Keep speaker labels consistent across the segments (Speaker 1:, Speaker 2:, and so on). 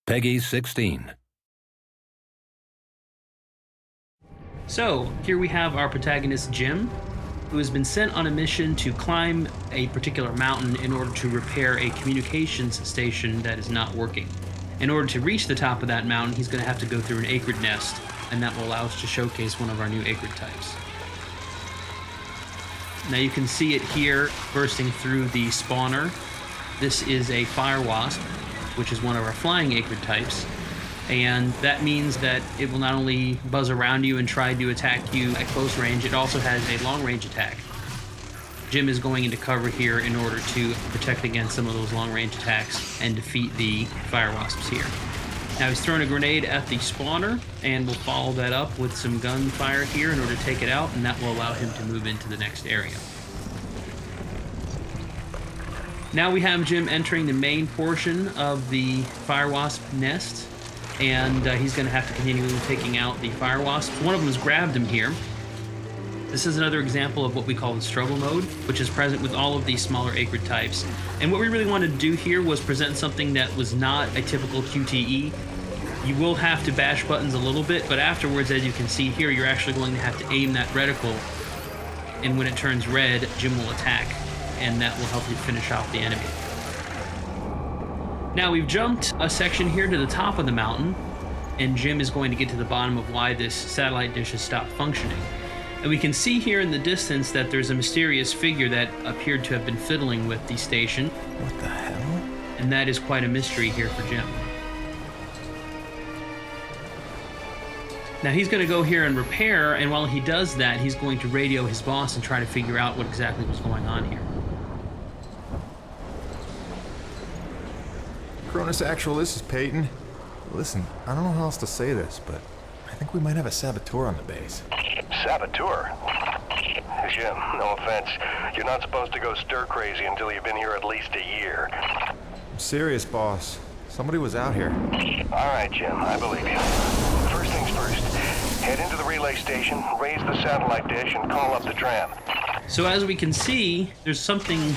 Speaker 1: Peggy 16.
Speaker 2: So, here we have our protagonist Jim, who has been sent on a mission to climb a particular mountain in order to repair a communications station that is not working. In order to reach the top of that mountain, he's going to have to go through an acrid nest, and that will allow us to showcase one of our new acrid types. Now you can see it here bursting through the spawner. This is a fire wasp, which is one of our flying acrid types. And that means that it will not only buzz around you and try to attack you at close range, it also has a long-range attack. Jim is going into cover here in order to protect against some of those long-range attacks and defeat the fire wasps here. Now he's throwing a grenade at the spawner, and we'll follow that up with some gunfire here in order to take it out, and that will allow him to move into the next area. Now we have Jim entering the main portion of the fire wasp nest, and he's going to have to continue taking out the fire wasps. One of them has grabbed him here. This is another example of what we call the struggle mode, which is present with all of these smaller acrid types. And what we really wanted to do here was present something that was not a typical QTE. You will have to bash buttons a little bit, but afterwards, as you can see here, you're actually going to have to aim that reticle, and when it turns red, Jim will attack, and that will help you finish off the enemy. Now we've jumped a section here to the top of the mountain, and Jim is going to get to the bottom of why this satellite dish has stopped functioning. And we can see here in the distance that there's a mysterious figure that appeared to have been fiddling with the station.
Speaker 3: What the hell?
Speaker 2: And that is quite a mystery here for Jim. Now he's going to go here and repair, and while he does that, he's going to radio his boss and try to figure out what exactly was going on here.
Speaker 3: Kronus Actual, this is Peyton. Listen, I don't know how else to say this, but I think we might have a saboteur on the base.
Speaker 4: Saboteur? Jim, no offense. You're not supposed to go stir-crazy until you've been here at least a year.
Speaker 3: I'm serious, boss. Somebody was out here.
Speaker 4: All right, Jim, I believe you. First things first, head into the relay station, raise the satellite dish, and call up the tram.
Speaker 2: So as we can see, there's something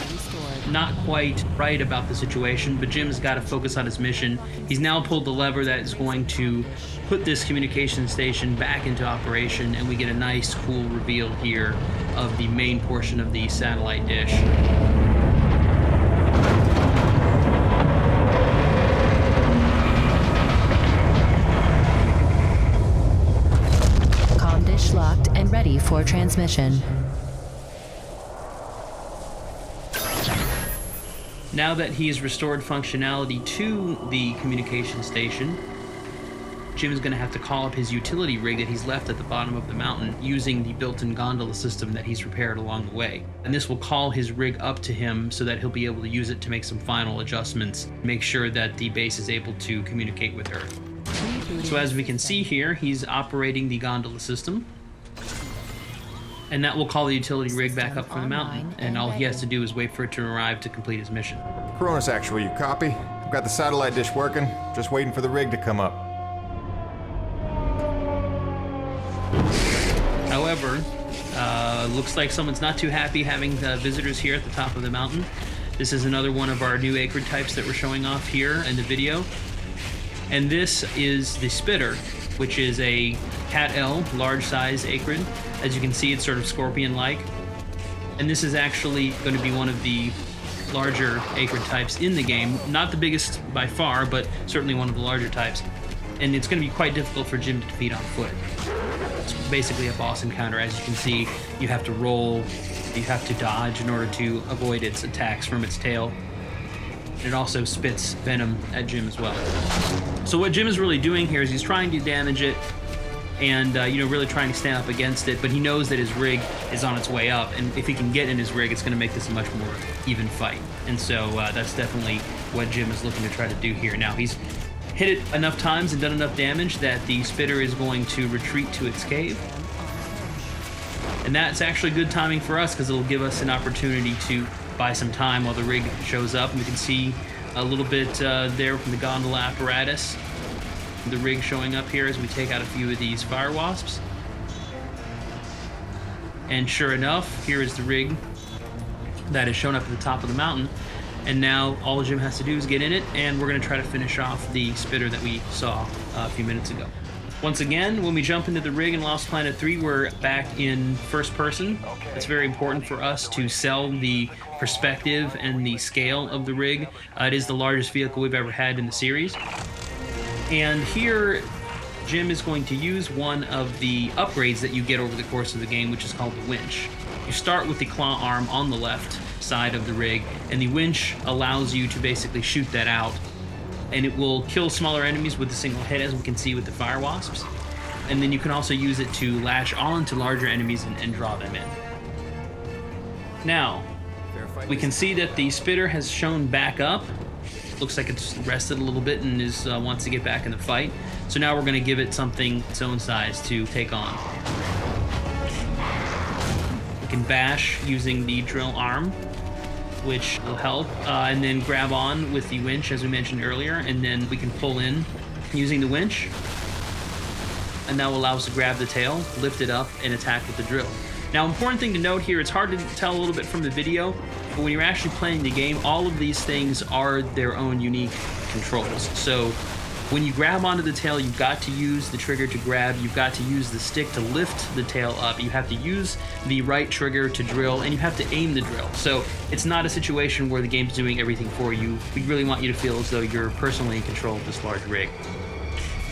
Speaker 2: not quite right about the situation, but Jim's got to focus on his mission. He's now pulled the lever that is going to put this communication station back into operation, and we get a nice, cool reveal here of the main portion of the satellite dish.
Speaker 5: Comm dish locked and ready for transmission.
Speaker 2: Now that he's restored functionality to the communication station, Jim is going to have to call up his utility rig that he's left at the bottom of the mountain using the built-in gondola system that he's repaired along the way. And this will call his rig up to him so that he'll be able to use it to make some final adjustments, make sure that the base is able to communicate with Earth. So as we can see here, he's operating the gondola system, and that will call the utility rig back up from the mountain, and all he has to do is wait for it to arrive to complete his mission.
Speaker 3: Kronus Actual, you copy? I've got the satellite dish working, just waiting for the rig to come up.
Speaker 2: However, looks like someone's not too happy having visitors here at the top of the mountain. This is another one of our new acrid types that we're showing off here in the video. And this is the spitter, which is a Cat L, large size acrid. As you can see, it's sort of scorpion-like. And this is actually going to be one of the larger acrid types in the game. Not the biggest by far, but certainly one of the larger types. And it's going to be quite difficult for Jim to defeat on foot. It's basically a boss encounter. As you can see, you have to roll, you have to dodge in order to avoid its attacks from its tail. And it also spits venom at Jim as well. So what Jim is really doing here is he's trying to damage it and really trying to stand up against it, but he knows that his rig is on its way up, and if he can get in his rig, it's going to make this a much more even fight. And so that's definitely what Jim is looking to try to do here. Now, he's hit it enough times and done enough damage that the spitter is going to retreat to its cave. And that's actually good timing for us because it'll give us an opportunity to buy some time while the rig shows up. And we can see a little bit there from the gondola apparatus, the rig showing up here as we take out a few of these fire wasps. And sure enough, here is the rig that is shown up at the top of the mountain. And now all Jim has to do is get in it, and we're going to try to finish off the spitter that we saw a few minutes ago. Once again, when we jump into the rig in Lost Planet 3, we're back in first person. It's very important for us to sell the perspective and the scale of the rig. It is the largest vehicle we've ever had in the series. And here, Jim is going to use one of the upgrades that you get over the course of the game, which is called the winch. You start with the claw arm on the left side of the rig, and the winch allows you to basically shoot that out, and it will kill smaller enemies with a single hit, as we can see with the fire wasps. And then you can also use it to latch on to larger enemies and draw them in. Now, we can see that the spitter has shown back up. Looks like it's rested a little bit and wants to get back in the fight. So now we're going to give it something its own size to take on. We can bash using the drill arm, which will help, and then grab on with the winch, as we mentioned earlier, and then we can pull in using the winch, and that will allow us to grab the tail, lift it up, and attack with the drill. Now, important thing to note here, it's hard to tell a little bit from the video, but when you're actually playing the game, all of these things are their own unique controls. So when you grab onto the tail, you've got to use the trigger to grab, you've got to use the stick to lift the tail up, you have to use the right trigger to drill, and you have to aim the drill. So it's not a situation where the game's doing everything for you. We really want you to feel as though you're personally in control of this large rig.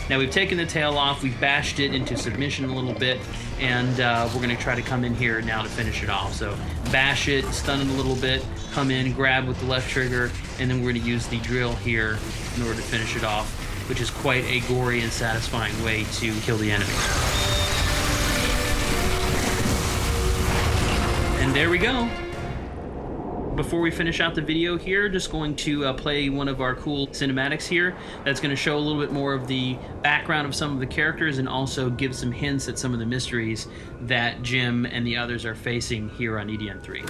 Speaker 2: Now we've taken the tail off, we've bashed it into submission a little bit, and we're going to try to come in here now to finish it off. So bash it, stun it a little bit, come in, grab with the left trigger, and then we're going to use the drill here in order to finish it off, which is quite a gory and satisfying way to kill the enemies. And there we go. Before we finish out the video here, just going to play one of our cool cinematics here that's going to show a little bit more of the background of some of the characters and also give some hints at some of the mysteries that Jim and the others are facing here on EDN 3.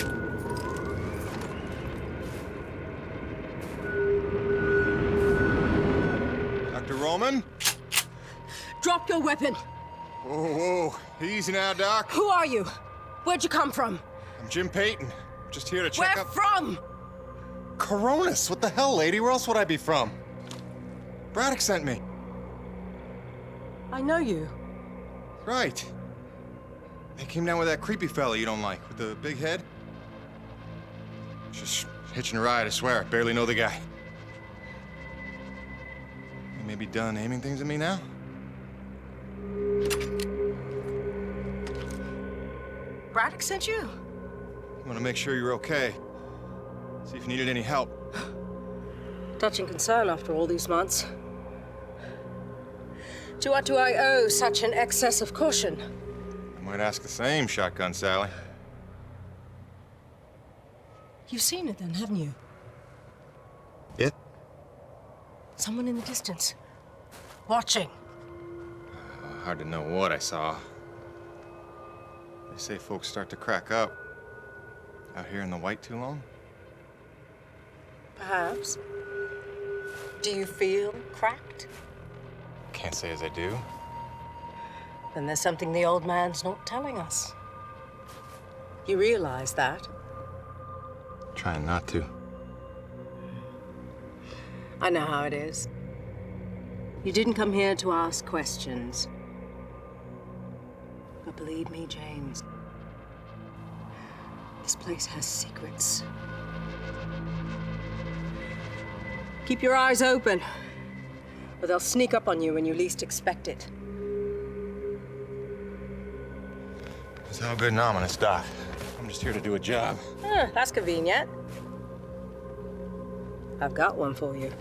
Speaker 3: Dr. Roman?
Speaker 1: Drop your weapon.
Speaker 3: Whoa, whoa. Easy now, Doc.
Speaker 1: Who are you? Where'd you come from?
Speaker 3: I'm Jim Payton. Just here to check
Speaker 1: Where
Speaker 3: up...
Speaker 1: from?
Speaker 3: Kronus! What the hell, lady? Where else would I be from? Braddock sent me.
Speaker 1: I know you.
Speaker 3: Right. They came down with that creepy fella you don't like, with the big head. Just hitching a ride, I swear. Barely know the guy. You may be done aiming things at me now?
Speaker 1: Braddock sent you?
Speaker 3: I want to make sure you're okay. See if you needed any help.
Speaker 1: Touching concern after all these months. To what do I owe such an excess of caution?
Speaker 3: I might ask the same, Shotgun Sally.
Speaker 1: You've seen it then, haven't you?
Speaker 3: It?
Speaker 1: Someone in the distance. Watching.
Speaker 3: Hard to know what I saw. They say folks start to crack up. Out here in the white too long?
Speaker 1: Perhaps. Do you feel cracked?
Speaker 3: Can't say as I do.
Speaker 1: Then there's something the old man's not telling us. You realize that?
Speaker 3: Trying not to.
Speaker 1: I know how it is. You didn't come here to ask questions. But believe me, James, this place has secrets. Keep your eyes open, or they'll sneak up on you when you least expect it.
Speaker 3: It's all good and ominous, Doc. I'm just here to do a job.
Speaker 1: That's convenient. I've got one for you.